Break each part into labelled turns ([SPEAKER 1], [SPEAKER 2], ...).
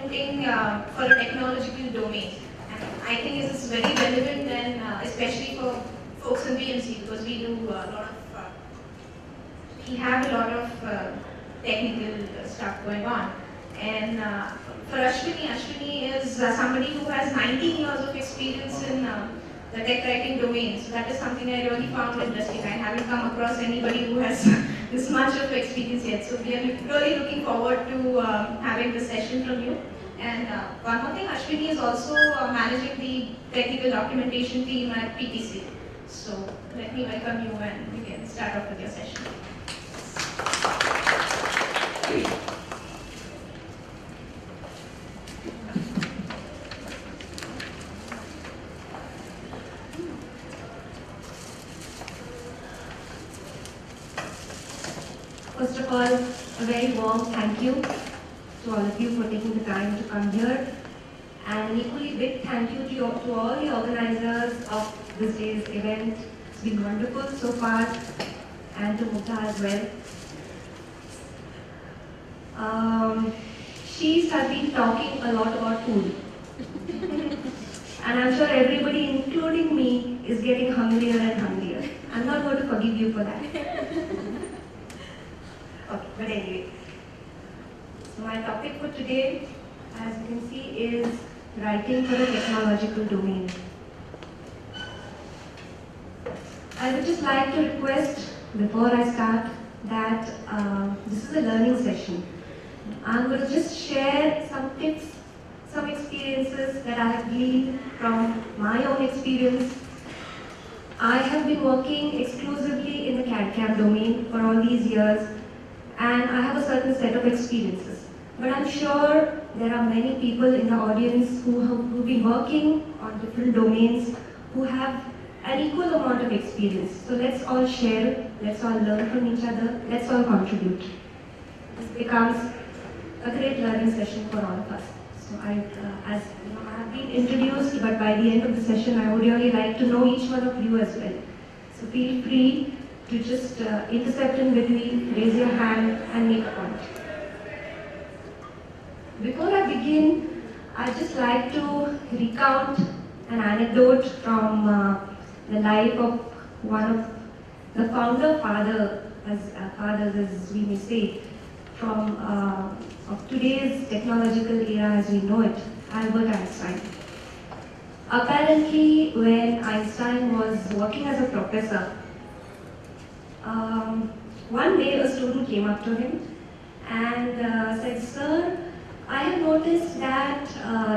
[SPEAKER 1] recruiting for a technological domain. And I think this is very relevant, and especially for folks in BMC, because we do a lot of, we have a lot of technical stuff going on. And for Ashwini is somebody who has 19 years of experience in the tech writing domain. So that is something I really found interesting. I haven't come across anybody who has this much of experience yet. So we are really looking forward to having this session from you. And one more thing, Ashwini is also managing the technical documentation team at PTC. So let me welcome you, and you can start off with your session.
[SPEAKER 2] First of all, a very warm thank you to all of you for taking the time to come here, and an equally big thank you to all the organizers of this day's event. It's been wonderful so far, and to Mukta as well. She has been talking a lot about food, and I'm sure everybody, including me, is getting hungrier and hungrier. I'm not going to forgive you for that. Okay, but anyway, so my topic for today, as you can see, is writing for a technological domain. I would just like to request, before I start, that this is a learning session. I'm going to just share some tips, some experiences that I have gleaned from my own experience. I have been working exclusively in the CAD/CAM domain for all these years, and I have a certain set of experiences. But I'm sure there are many people in the audience who've been working on different domains, who have an equal amount of experience. So let's all share, let's all learn from each other, let's all contribute. This becomes a great learning session for all of us. So as you know, I have been introduced, but by the end of the session, I would really like to know each one of you as well. So feel free to just intercept in between, raise your hand, and make a point. Before I begin, I'd just like to recount an anecdote from the life of one of the founder fathers, as we may say, from of today's technological era as we know it, Albert Einstein. Apparently, when Einstein was working as a professor, one day a student came up to him and said, "Sir, I have noticed that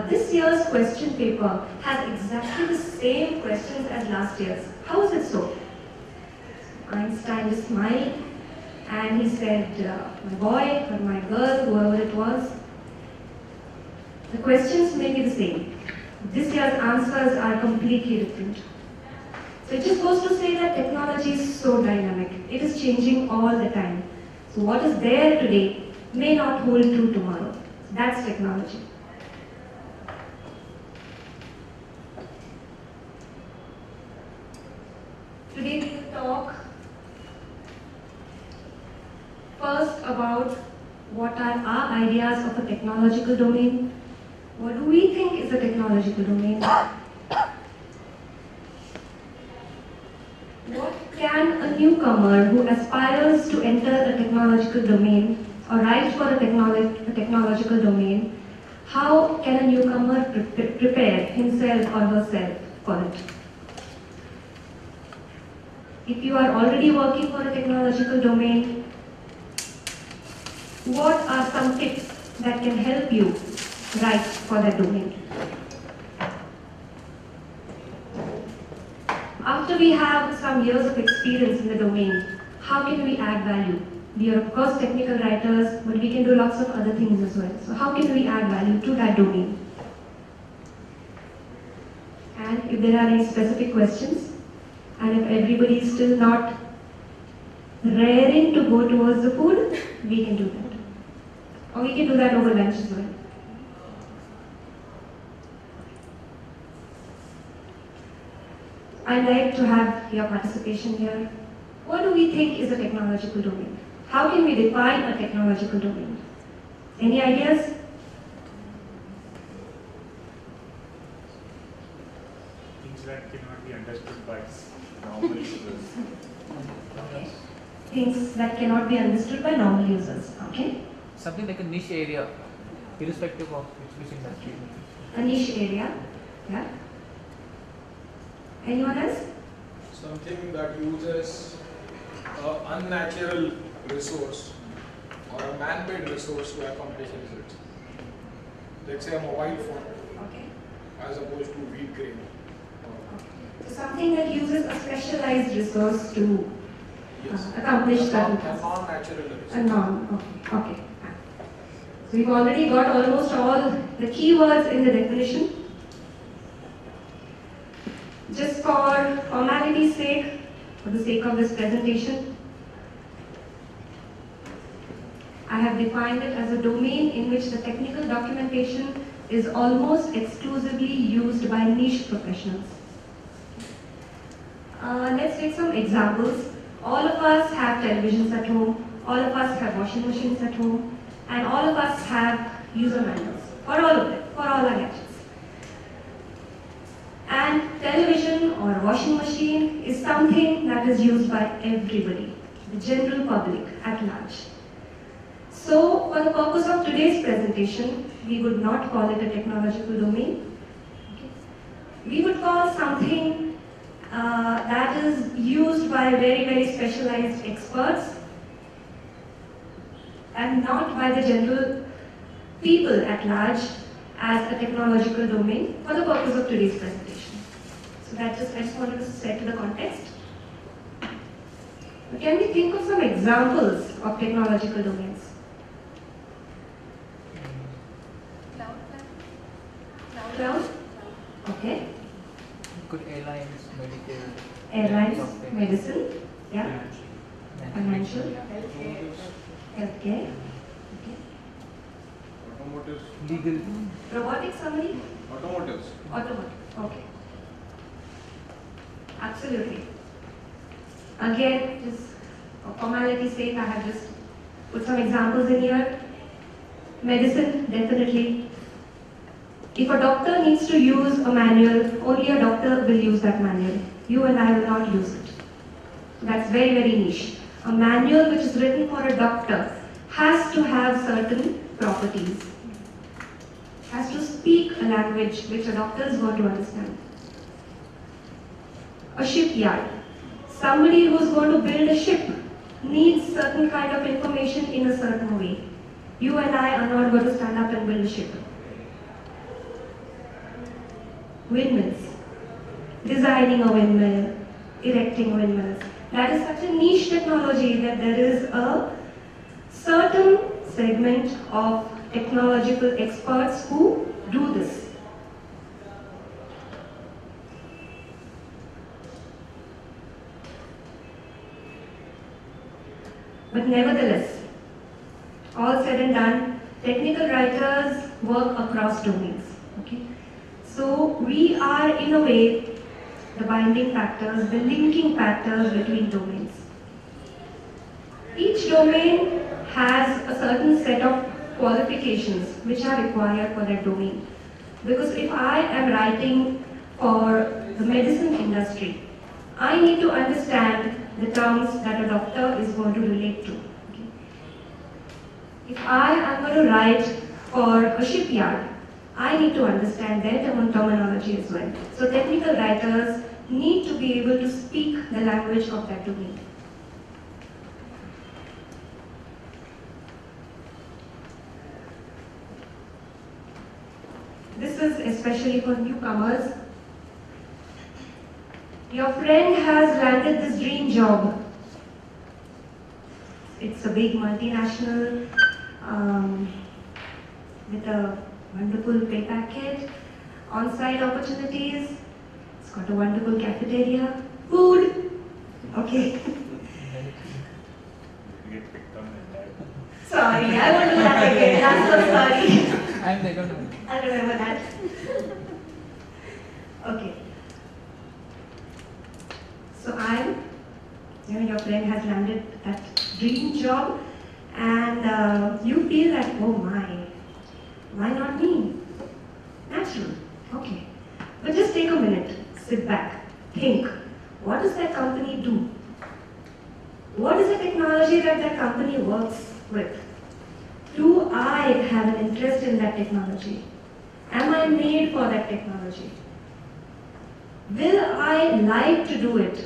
[SPEAKER 2] this year's question paper has exactly the same questions as last year's. How is it so?" Einstein just smiled and he said, "My boy or my girl, whoever it was, the questions may be the same. This year's answers are completely different." So it just goes to say that technology is so dynamic. It is changing all the time. So what is there today may not hold true tomorrow. That's technology. Today we will talk first about what are our ideas of a technological domain. What do we think is a technological domain? What can a newcomer who aspires to enter a technological domain or write for a technological domain, how can a newcomer prepare himself or herself for it? If you are already working for a technological domain, what are some tips that can help you write for that domain? After we have some years of experience in the domain, how can we add value? We are of course technical writers, but we can do lots of other things as well. So how can we add value to that domain? And if there are any specific questions, and if everybody is still not raring to go towards the food, we can do that. Or we can do that over lunch as well. I'd like to have your participation here. What do we think is a technological domain? How can we define a technological domain? Any ideas?
[SPEAKER 3] understood by normal users.
[SPEAKER 2] Okay. Things that cannot be understood by normal users. Okay.
[SPEAKER 4] Something like a niche area, irrespective of which industry.
[SPEAKER 2] A niche area. Yeah. Anyone else?
[SPEAKER 5] Something that uses an unnatural resource or a man-made resource to accomplish results. Let's say a mobile phone
[SPEAKER 2] Okay.
[SPEAKER 5] as opposed to wheat grain.
[SPEAKER 2] So something that uses a specialized resource to
[SPEAKER 5] Yes.
[SPEAKER 2] accomplish
[SPEAKER 5] A
[SPEAKER 2] certain
[SPEAKER 5] non- a
[SPEAKER 2] tasks.
[SPEAKER 5] non-natural resource.
[SPEAKER 2] A non. Okay. Okay. So we've already got almost all the keywords in the definition. Just for formality's sake, for the sake of this presentation, I have defined it as a domain in which the technical documentation is almost exclusively used by niche professionals. Let's take some examples. All of us have televisions at home, all of us have washing machines at home, and all of us have user manuals for all of them, for all our gadgets. And television or washing machine is something that is used by everybody, the general public at large. So, for the purpose of today's presentation, we would not call it a technological domain. We would call something that is used by very, very specialized experts and not by the general people at large as a technological domain for the purpose of today's presentation. So I just wanted to set the context. Can we think of some examples of technological domains? Cloud? Okay.
[SPEAKER 4] Good airlines, medical.
[SPEAKER 2] Airlines,
[SPEAKER 4] software,
[SPEAKER 2] medicine, yeah, financial, healthcare, okay.
[SPEAKER 3] Automotives.
[SPEAKER 4] Legal.
[SPEAKER 2] Robotics, somebody?
[SPEAKER 3] Automotives.
[SPEAKER 2] Automotive, okay. Absolutely. Again, just for formality's sake, I have just put some examples in here. Medicine, definitely. If a doctor needs to use a manual, only a doctor will use that manual. You and I will not use it. That's very, very niche. A manual which is written for a doctor has to have certain properties. Has to speak a language which a doctor is going to understand. A shipyard. Somebody who is going to build a ship needs certain kind of information in a certain way. You and I are not going to stand up and build a ship. Windmills. Designing a windmill, erecting windmills. That is such a niche technology that there is a certain segment of technological experts who do this. But nevertheless, all said and done, technical writers work across domains. Okay? So we are, in a way, the binding factors, the linking factors between domains. Each domain has a certain set of qualifications which are required for that domain. Because if I am writing for the medicine industry, I need to understand the terms that a doctor is going to relate to. Okay? If I am going to write for a shipyard, I need to understand their terminology as well. So technical writers need to be able to speak the language of that domain. This is especially for newcomers. Your friend has landed this dream job. It's a big multinational with a wonderful pay packet, on-site opportunities. It's got a wonderful cafeteria, food. Okay.
[SPEAKER 3] Get picked on and that.
[SPEAKER 2] Sorry, I won't do that again. I'm so sorry.
[SPEAKER 4] I'm there, don't know.
[SPEAKER 2] I'll remember that. Okay. So your friend has landed that dream job, and you feel that, oh my, why not me? Natural. Okay. But just take a minute, sit back, think. think, what does that company do? What is the technology that that company works with? Do I have an interest in that technology? Am I made for that technology? Will I like to do it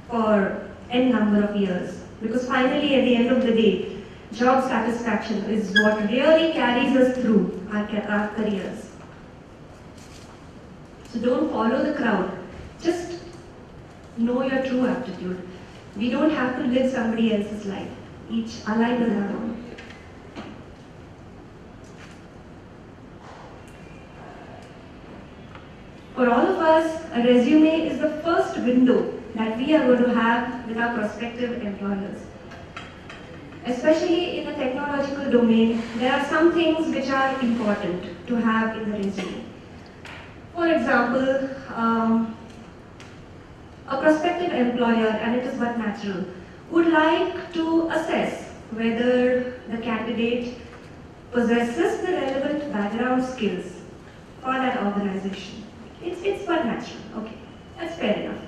[SPEAKER 2] for n number of years? Because finally, at the end of the day, job satisfaction is what really carries us through our careers. So don't follow the crowd. Just know your true aptitude. We don't have to live somebody else's life. Each our life is our own. For all of us, a resume is the first window that we are going to have with our prospective employers. Especially in the technological domain, there are some things which are important to have in the resume. For example, a prospective employer, and it is but natural, would like to assess whether the candidate possesses the relevant background skills for that organization. It's but natural. Okay, that's fair enough.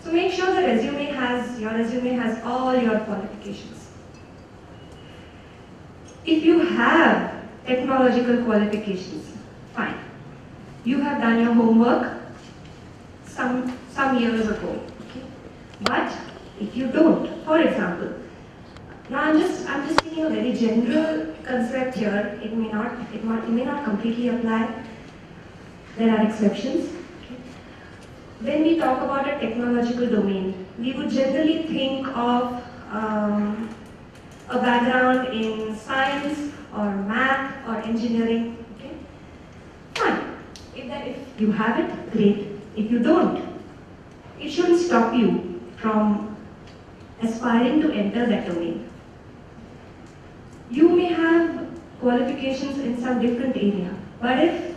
[SPEAKER 2] So make sure your resume has all your qualifications. If you have technological qualifications, fine. You have done your homework some years ago. Okay? But if you don't, for example, now I'm just taking a very general concept here. It may not completely apply. There are exceptions. Okay? When we talk about a technological domain, we would generally think of a background in science or math or engineering. Okay? Fine. If you have it, great. If you don't, it shouldn't stop you from aspiring to enter that domain. You may have qualifications in some different area, but if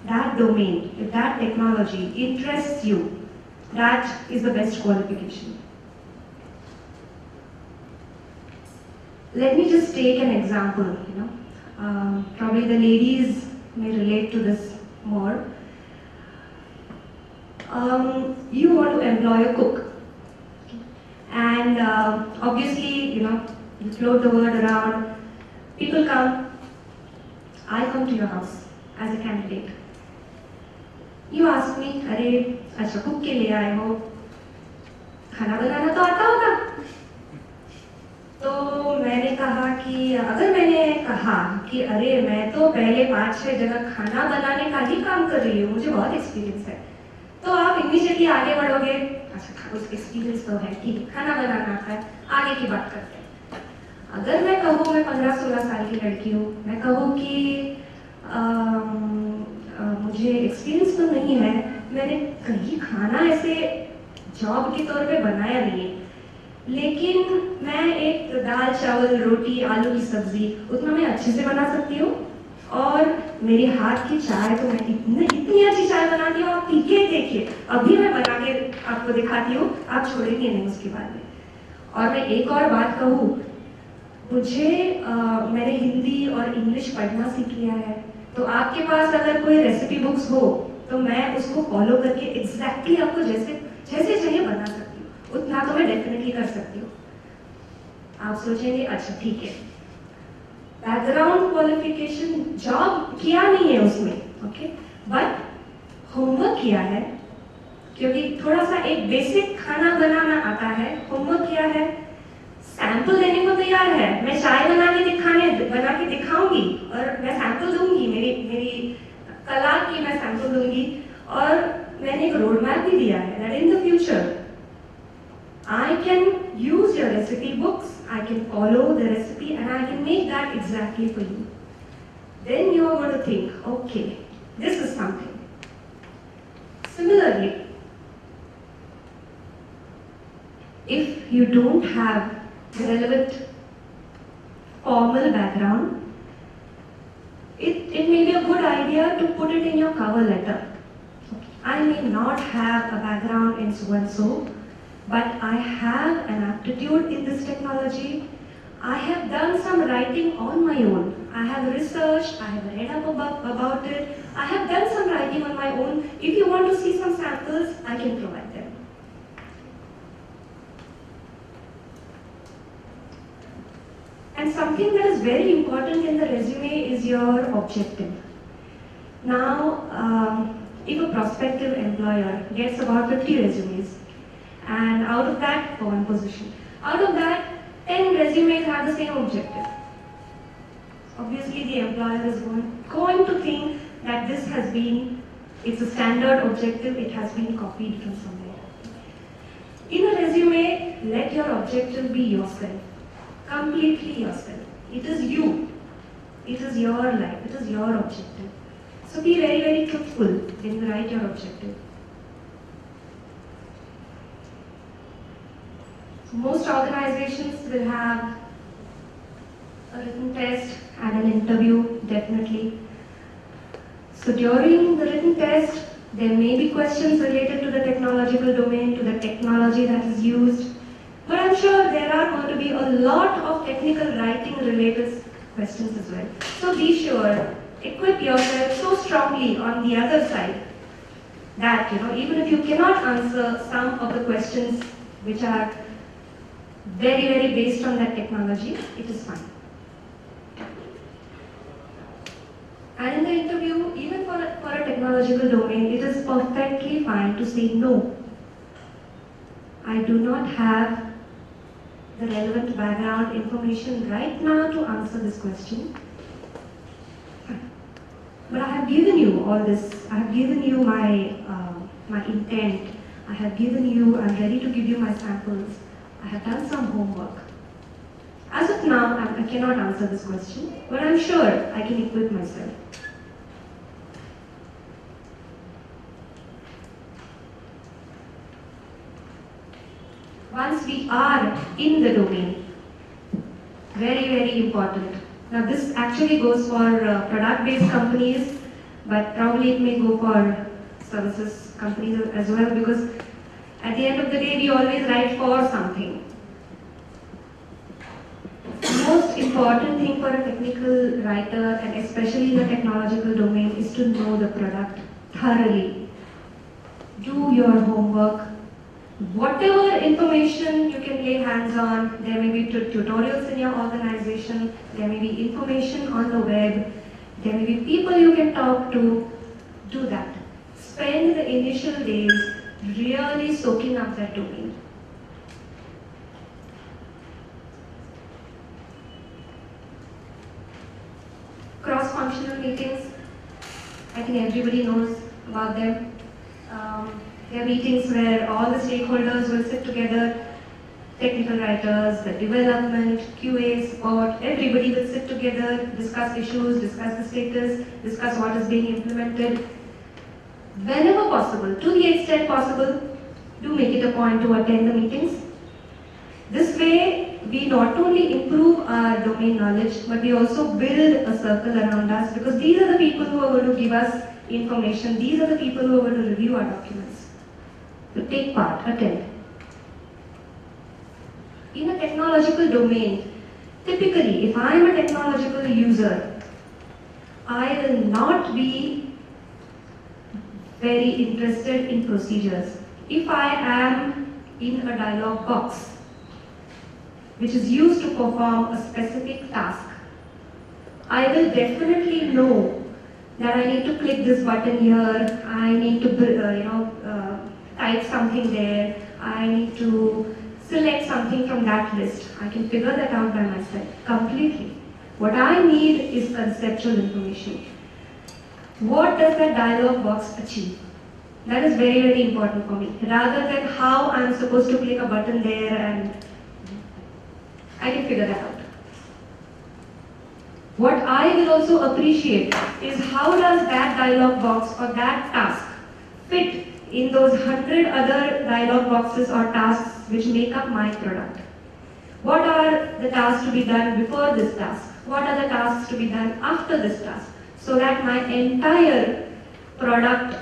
[SPEAKER 2] that domain, if that technology interests you, that is the best qualification. Let me just take an example. Probably the ladies may relate to this more. You want to employ a cook, and obviously, you float the word around. People come. I come to your house as a candidate. You ask me, अरे अच्छा cook के लिए आए हो, खाना बनाना तो आता होगा? तो मैंने कहा कि अगर मैंने कहा कि अरे मैं तो पहले 5-6 जगह खाना बनाने का ही काम कर रही हूँ, मुझे बहुत एक्सपीरियंस है, तो आप इमीडिएटली आगे बढ़ोगे, अच्छा उसका एक्सपीरियंस तो है, ठीक है, खाना बनाना आता है, आगे की बात करते हैं। अगर मैं कहूँ मैं 15-16 साल की लड़की हूँ, मैं कहूँ कि मुझे एक्सपीरियंस तो नहीं है, मैंने कहीं खाना ऐसे जॉब के तौर पे बनाया नहीं है, लेकिन मैं एक दाल चावल रोटी आलू की सब्जी उतना मैं अच्छे से बना सकती हूँ, और मेरे हाथ की चाय तो मैं इतनी अच्छी चाय बनाती हूँ, आप पीके देखिए, अभी मैं बना के आपको दिखाती हूँ, आप छोड़ेंगे नहीं उसके बाद में। और मैं एक और बात कहूँ, मुझे मैंने हिंदी और इंग्लिश पढ़ना सीख लिया है, तो आपके पास अगर कोई रेसिपी बुक्स हो तो मैं उसको फॉलो करके एग्जैक्टली आपको जैसे चाहिए बना सकती हूँ, उतना तो मैं डेफिनेटली कर सकती हूँ। आप सोचेंगे अच्छा ठीक है, बैकग्राउंड क्वालिफिकेशन जॉब किया नहीं है उसमें, ओके, बट होमवर्क किया है, क्योंकि थोड़ा सा एक बेसिक खाना बनाना आता है, होमवर्क किया है, सैंपल देने को तैयार है, मैं चाय बना के दिखाऊंगी और मैं सैंपल दूंगी, मेरी कला की मैं सैंपल दूंगी, और मैंने एक रोड मैप भी दिया है that in the future I can use your recipe books, I can follow the recipe and I can make that exactly for you. Then you are going to think, okay, this is something. Similarly, if you don't have the relevant formal background, it may be a good idea to put it in your cover letter. I may not have a background in so and so, but I have an aptitude in this technology. I have done some writing on my own. I have researched, I have read up about it. I have done some writing on my own. If you want to see some samples, I can provide them. very important in the resume is your objective. Now, if a prospective employer gets about 50 resumes, and out of that, for one position, out of that, 10 resumes have the same objective. Obviously, the employer is going to think that this has been, it's a standard objective, it has been copied from somewhere. In a resume, let your objective be yourself, completely yourself. It is you. It is your life. It is your objective. So be very, very truthful when you write your objective. Most organizations will have a written test and an interview, definitely. So during the written test, there may be questions related to the technological domain, to the technology that is used. But I'm sure there are going to be a lot of technical writing related questions as well. So be sure, equip yourself so strongly on the other side that, even if you cannot answer some of the questions which are very, very based on that technology, it is fine. And in the interview, even for a technological domain, it is perfectly fine to say no. I do not have the relevant background information right now to answer this question. But I have given you all this. I have given you my intent. I have given you, I'm ready to give you my samples. I have done some homework. As of now, I cannot answer this question, but I'm sure I can equip myself. Once we are in the domain, very, very important. Now this actually goes for product-based companies, but probably it may go for services companies as well, because at the end of the day, we always write for something. The most important thing for a technical writer, and especially in the technological domain, is to know the product thoroughly. Do your homework. Whatever information you can lay hands on, there may be tutorials in your organization, there may be information on the web, there may be people you can talk to. Do that. Spend the initial days really soaking up that domain. Cross-functional meetings, I think everybody knows about them. They are meetings where all the stakeholders will sit together, technical writers, the development, QA, support, everybody will sit together, discuss issues, discuss the status, discuss what is being implemented. Whenever possible, to the extent possible, do make it a point to attend the meetings. This way, we not only improve our domain knowledge, but we also build a circle around us, because these are the people who are going to give us information, these are the people who are going to review our documents. To take part, attend. In a technological domain, typically, if I am a technological user, I will not be very interested in procedures. If I am in a dialog box, which is used to perform a specific task, I will definitely know that I need to click this button here, I need to type something there, I need to select something from that list. I can figure that out by myself completely. What I need is conceptual information. What does that dialog box achieve? That is very, very important for me. Rather than how I'm supposed to click a button there, and I can figure that out. What I will also appreciate is how does that dialog box or that task fit in those 100 other dialog boxes or tasks which make up my product. What are the tasks to be done before this task? What are the tasks to be done after this task? So that my entire product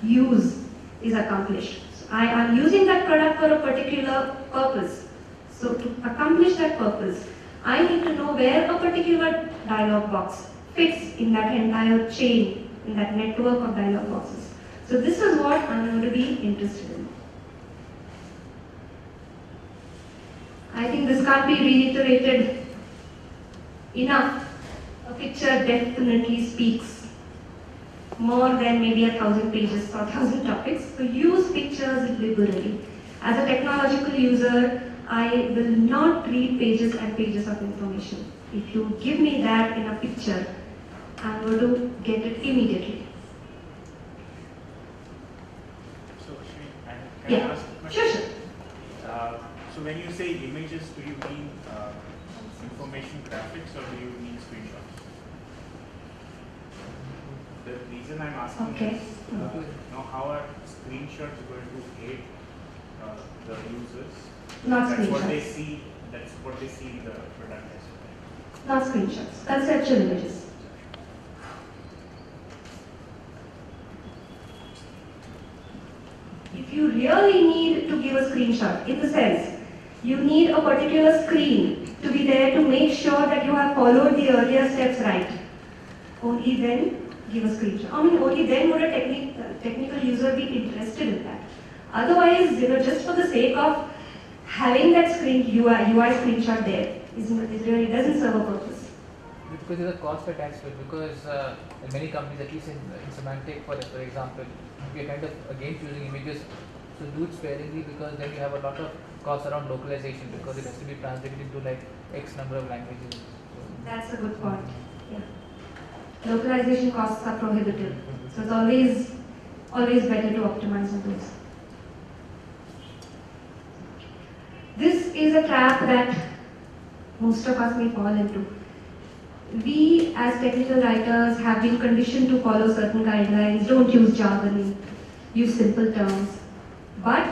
[SPEAKER 2] use is accomplished. So I am using that product for a particular purpose. So to accomplish that purpose, I need to know where a particular dialog box fits in that entire chain, in that network of dialog boxes. So this is what I'm going to be interested in. I think this can't be reiterated enough. A picture definitely speaks more than maybe 1,000 pages or 1,000 topics. So use pictures liberally. As a technological user, I will not read pages and pages of information. If you give me that in a picture, I'm going to get it immediately.
[SPEAKER 6] So, Ashwin, can
[SPEAKER 2] Yeah.
[SPEAKER 6] I ask a
[SPEAKER 2] Sure,
[SPEAKER 6] question?
[SPEAKER 2] sure.
[SPEAKER 6] So when you say images, do you mean information graphics or do you mean screenshots? The reason I'm asking
[SPEAKER 2] Okay.
[SPEAKER 6] is, how are screenshots going to aid the users?
[SPEAKER 2] Not
[SPEAKER 6] That's what they
[SPEAKER 2] screenshots.
[SPEAKER 6] see. That's what they see in the product as well.
[SPEAKER 2] Not screenshots. Conceptual images. If you really need to give a screenshot, in the sense, you need a particular screen to be there to make sure that you have followed the earlier steps right. Only then give a screenshot. I mean, only then would a technical user be interested in that. Otherwise, just for the sake of having that UI screenshot there, it really doesn't serve a purpose.
[SPEAKER 4] Because there's a cost attached to it. Because in many companies, at least in Symantec, for example, we are kind of again choosing images. So do it sparingly, because then you have a lot of costs around localization, because it has to be translated into like X number of languages. So,
[SPEAKER 2] That's a good point. Yeah. Localization costs are prohibitive. So it's always better to optimize on those. This is a trap that most of us may fall into. We as technical writers have been conditioned to follow certain guidelines, don't use jargon, use simple terms. But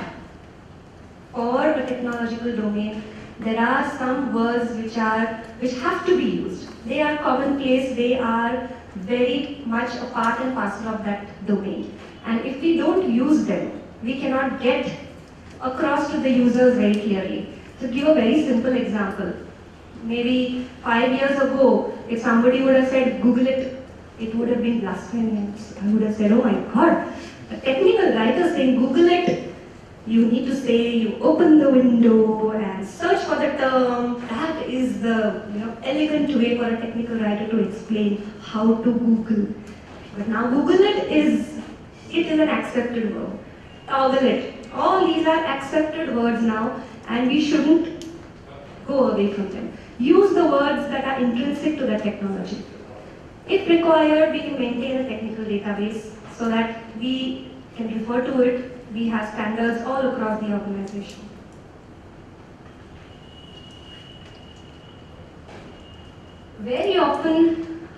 [SPEAKER 2] for a technological domain, there are some words which have to be used. They are commonplace, they are very much a part and parcel of that domain. And if we don't use them, we cannot get across to the users very clearly. To give a very simple example, maybe 5 years ago, if somebody would have said Google it, it would have been blasphemous. I would have said, oh my God, a technical writer saying Google it. You need to say you open the window and search for the term. That is the elegant way for a technical writer to explain how to Google. But now Google it is an accepted word. Toggle it. All these are accepted words now, and we shouldn't go away from them. Use the words that are intrinsic to the technology. If required, we can maintain a technical database so that we can refer to it. We have standards all across the organization. Very often,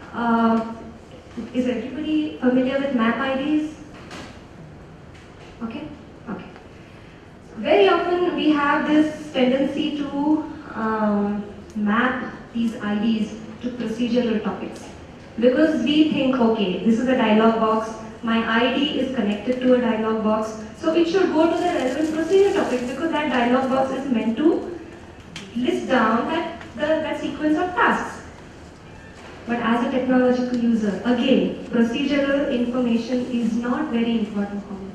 [SPEAKER 2] is everybody familiar with map IDs? Okay? Okay. Very often we have this tendency to map these IDs to procedural topics. Because we think, okay, this is a dialog box, my ID is connected to a dialog box, so it should go to the relevant procedure topic, because that dialog box is meant to list down that sequence of tasks. But as a technological user, again, procedural information is not very important for me.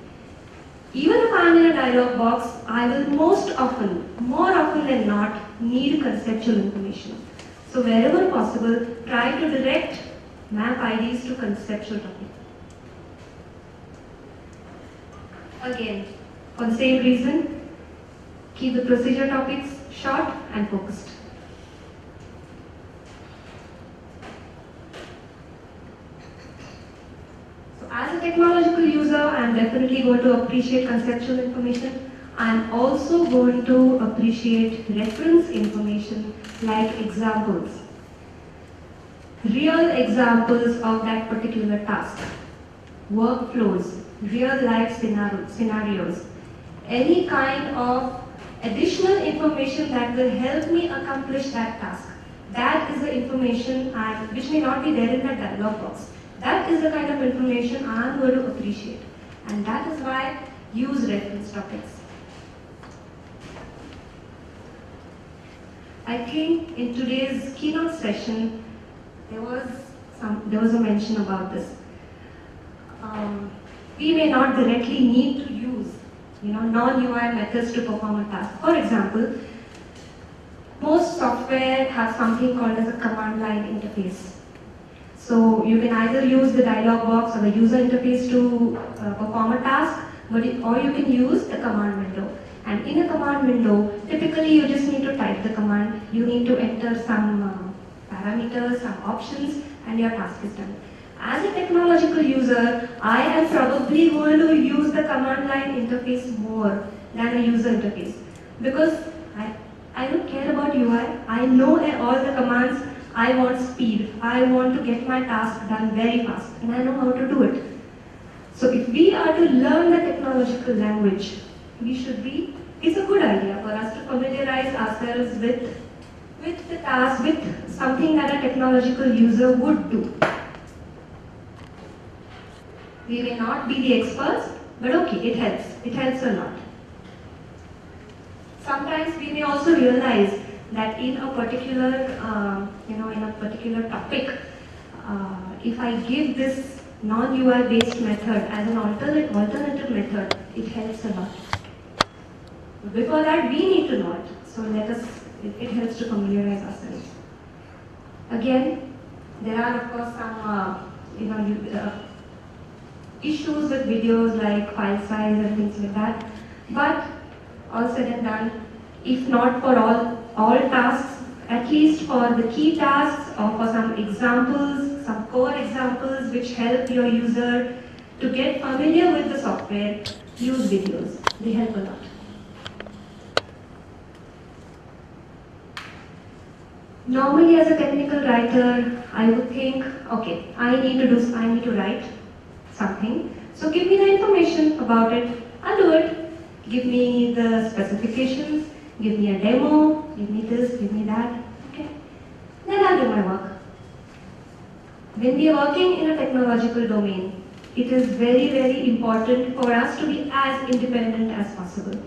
[SPEAKER 2] Even if I am in a dialog box, I will more often than not, need conceptual information. So wherever possible, try to direct map IDs to conceptual topics. Again, for the same reason, keep the procedure topics short and focused. So as a technological user, I'm definitely going to appreciate conceptual information. I'm also going to appreciate reference information like examples. Real examples of that particular task. Workflows, real life scenarios. Any kind of additional information that will help me accomplish that task. That is the information which may not be there in that dialog box. That is the kind of information I'm going to appreciate. And that is why use reference topics. I think in today's keynote session, there was a mention about this. We may not directly need to use non-UI methods to perform a task. For example, Most software has something called as a command line interface. So you can either use the dialog box or the user interface to perform a task, or you can use the command window. And in a command window, typically you just need to type the command. You need to enter some parameters, some options, and your task is done. As a technological user, I am probably going to use the command line interface more than a user interface, because I don't care about UI. I know all the commands. I want speed. I want to get my task done very fast, and I know how to do it. So if we are to learn the technological language, it's a good idea for us to familiarize ourselves with the task, with something that a technological user would do. We may not be the experts, but okay, it helps. It helps a lot. Sometimes we may also realize that in a particular, in a particular topic, if I give this non-UI based method as an alternative method, it helps a lot. But before that, we need to know it. So it helps to familiarize ourselves. Again, there are of course some, issues with videos like file size and things like that. But all said and done, if not for all tasks, at least for the key tasks or for some examples, some core examples which help your user to get familiar with the software, use videos. They help a lot. Normally as a technical writer, I would think, okay, I need to write something. So give me the information about it, I'll do it. Give me the specifications, give me a demo, give me this, give me that, okay. Then I'll do my work. When we are working in a technological domain, it is very, very important for us to be as independent as possible.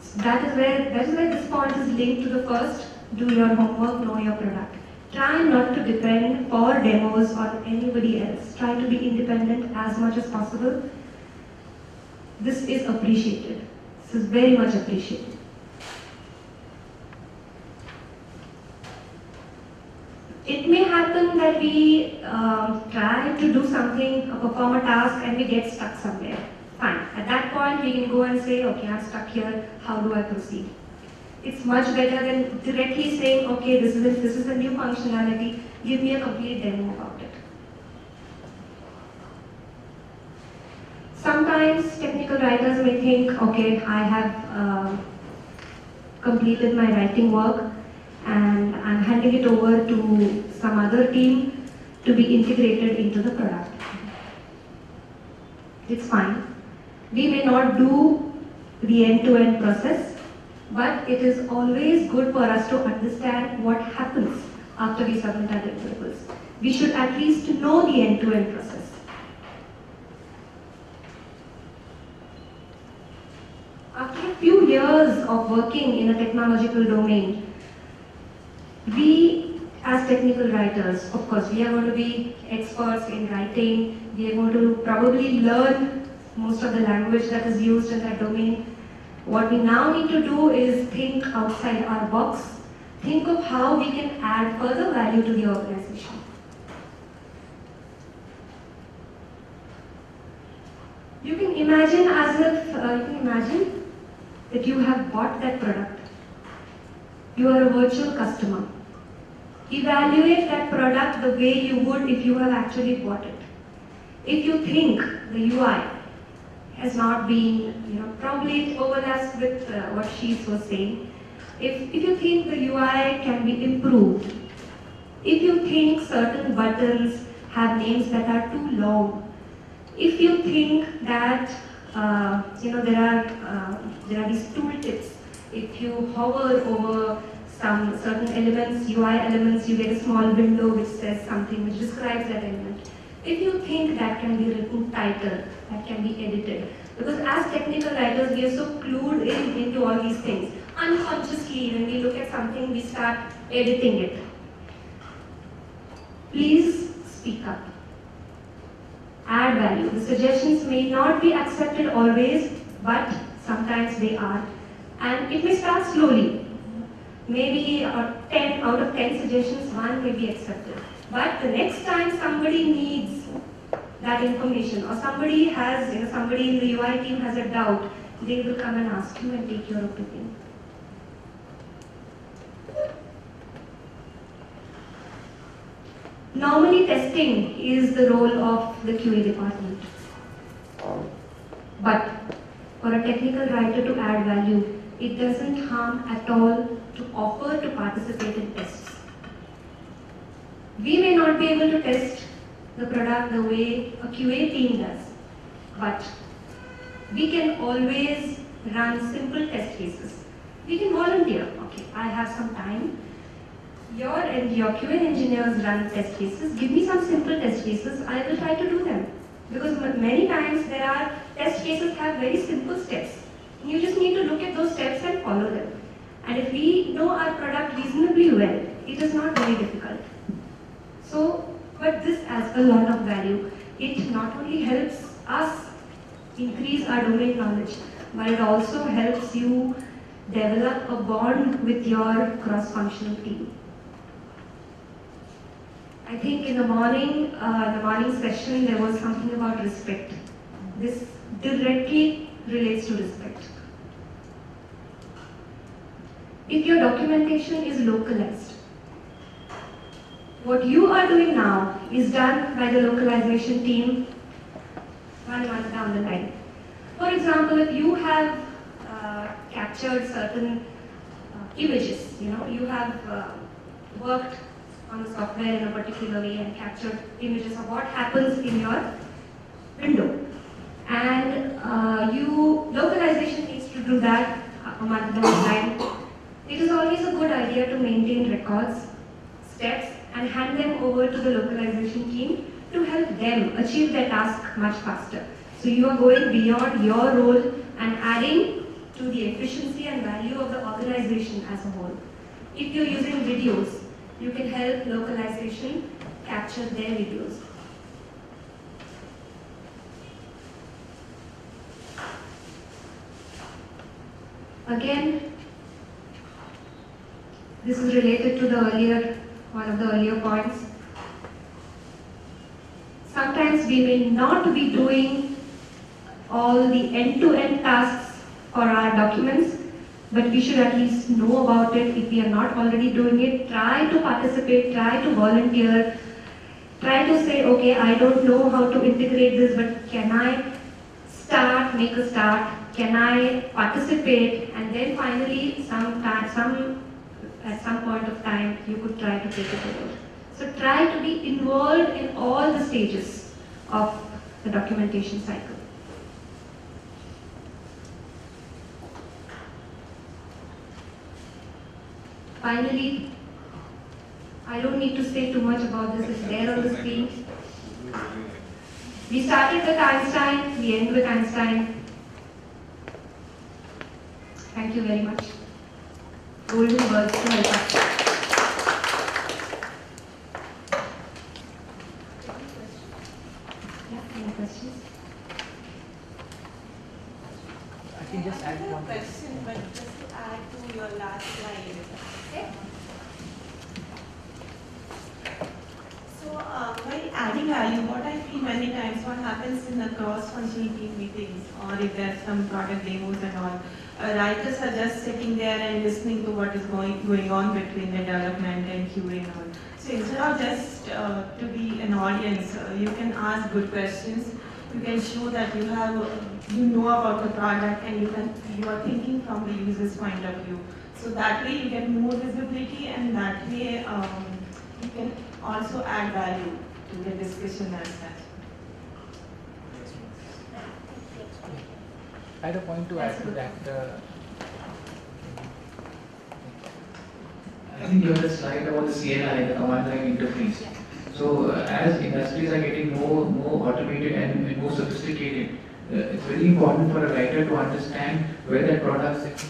[SPEAKER 2] So that is where this point is linked to the first, do your homework, know your product. Try not to depend for demos on anybody else. Try to be independent as much as possible. This is appreciated. This is very much appreciated. It may happen that we try to do something, perform a task, and we get stuck somewhere. Fine. At that point, we can go and say, okay, I'm stuck here. How do I proceed? It's much better than directly saying, okay, this is a new functionality. Give me a complete demo about it. Sometimes technical writers may think, okay, I have completed my writing work and I'm handing it over to some other team to be integrated into the product. It's fine. We may not do the end-to-end process, but it is always good for us to understand what happens after we submit our deliverables. We should at least know the end-to-end process. After a few years of working in a technological domain, we as technical writers, of course, we are going to be experts in writing. We are going to probably learn most of the language that is used in that domain. What we now need to do is think outside our box, think of how we can add further value to the organization. You can imagine that you have bought that product. You are a virtual customer. Evaluate that product the way you would if you have actually bought it. If you think the UI has not been, probably it overlaps with what she was saying. If you think the UI can be improved, if you think certain buttons have names that are too long, if you think that there are these tooltips, if you hover over some certain elements, UI elements, you get a small window which says something which describes that element. If you think that can be written title, that can be edited. Because as technical writers, we are so clued into all these things. Unconsciously, when we look at something, we start editing it. Please speak up. Add value. The suggestions may not be accepted always, but sometimes they are. And it may start slowly. maybe 10 out of 10 suggestions, one may be accepted. But the next time somebody needs that information, or somebody has, somebody in the UI team has a doubt, they will come and ask you and take your opinion. Normally, testing is the role of the QA department. But for a technical writer to add value, it doesn't harm at all to offer to participate in tests. We may not be able to test the product the way a QA team does, but we can always run simple test cases. We can volunteer. Okay, I have some time. Your QA engineers run test cases. Give me some simple test cases. I will try to do them. Because many times there are test cases have very simple steps. You just need to look at those steps and follow them. And if we know our product reasonably well, it is not very difficult. So, but this adds a lot of value. It not only helps us increase our domain knowledge, but it also helps you develop a bond with your cross-functional team. I think in the morning session, there was something about respect. This directly relates to respect. If your documentation is localized, what you are doing now is done by the localization team 1 month down the line. For example, if you have captured certain images, you have worked on the software in a particular way and captured images of what happens in your window. And localization needs to do that a month down the line. It is always a good idea to maintain records, steps, and hand them over to the localization team to help them achieve their task much faster. So you are going beyond your role and adding to the efficiency and value of the organization as a whole. If you're using videos, you can help localization capture their videos. Again, this is related to one of the earlier points. Sometimes we may not be doing all the end-to-end tasks for our documents, but we should at least know about it. If we are not already doing it, try to participate, try to volunteer, try to say, okay, I don't know how to integrate this, but can I make a start? Can I participate? And then finally, at some point of time, you could try to take it over. So try to be involved in all the stages of the documentation cycle. Finally, I don't need to say too much about this, it's there on the screen. We started with Einstein, we end with Einstein. Thank you very much. Golden words to help us. Yeah, any questions?
[SPEAKER 4] I can just add
[SPEAKER 7] have
[SPEAKER 4] one
[SPEAKER 7] a question, but just to add to your last slide.
[SPEAKER 2] Okay.
[SPEAKER 7] So, while adding value, what I feel many times, what happens in the cross-functional team meetings, or if there's some product demos and all, writers are just sitting there and listening to what is going on between the development and QA and all. So instead of just to be an audience, you can ask good questions. You can show that you know about the product, and you are thinking from the user's point of view. So that way you get more visibility, and that way you can also add value to the discussion as such.
[SPEAKER 4] I had a point to add to that.
[SPEAKER 8] I think you had a slide about the CLI, the command line interface. So as industries are getting more automated and more sophisticated, it's very important for a writer to understand where the product sits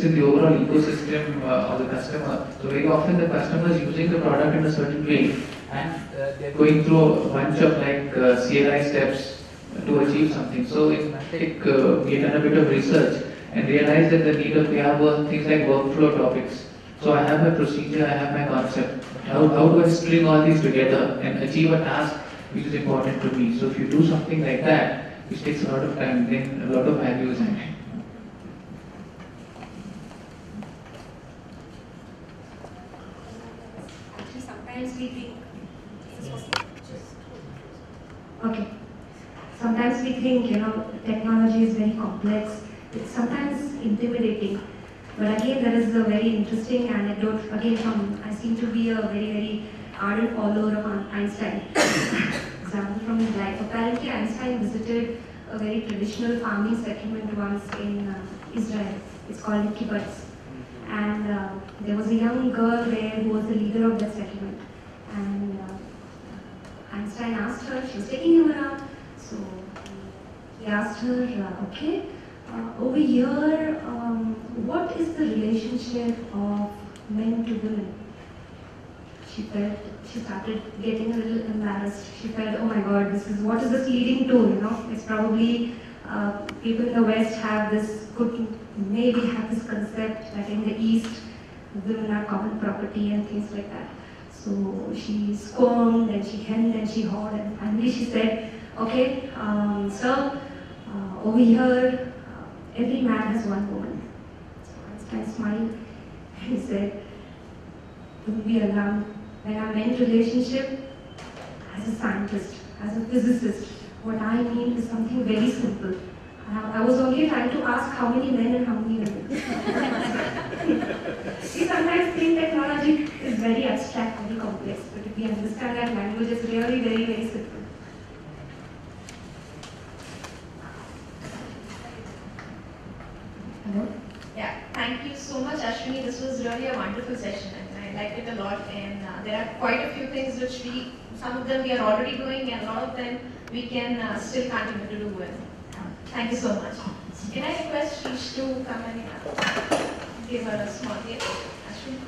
[SPEAKER 8] in the overall ecosystem of the customer. So very often the customer is using the product in a certain way, and they're going through a bunch of CLI steps to achieve something. So in Symantec, we have done a bit of research, and realize that the need of we have things like workflow topics. So I have my procedure, I have my concept. How do I string all these together and achieve a task which is important to me? So if you do something like that, which takes a lot of time, then a lot of value is added.
[SPEAKER 2] Actually, sometimes we think. Okay. Sometimes we think, technology is very complex. It's sometimes intimidating. But again, there is a very interesting anecdote. Again, I seem to be a very, very ardent follower of Einstein. Example from his life. Apparently, Einstein visited a very traditional farming settlement once in Israel. It's called the kibbutz. And there was a young girl there who was the leader of that settlement. And Einstein asked her, she was taking him around. So he asked her, okay, over here, what is the relationship of men to women? She started getting a little embarrassed. She felt, oh my God, what is this leading to? It's probably people in the West maybe have this concept that in the East, women are common property and things like that. So she squirmed and she hemmed and she hawed, and finally she said, okay, sir, over here, every man has one woman. So Einstein smiled and he said, don't be alarmed. When I meant relationship, as a scientist, as a physicist, what I mean is something very simple. I was only trying to ask how many men and how many women. We sometimes think technology is very abstract, very complex, but if we understand that language is really very, very simple. Hello?
[SPEAKER 1] Yeah, thank you so much, Ashwini. This was really a wonderful session, and I liked it a lot. And there are quite a few things which some of them we are already doing, and a lot of them we can still continue to do well. Thank you so much. Can I request Shrish to come and give her a small gift? Ashwini?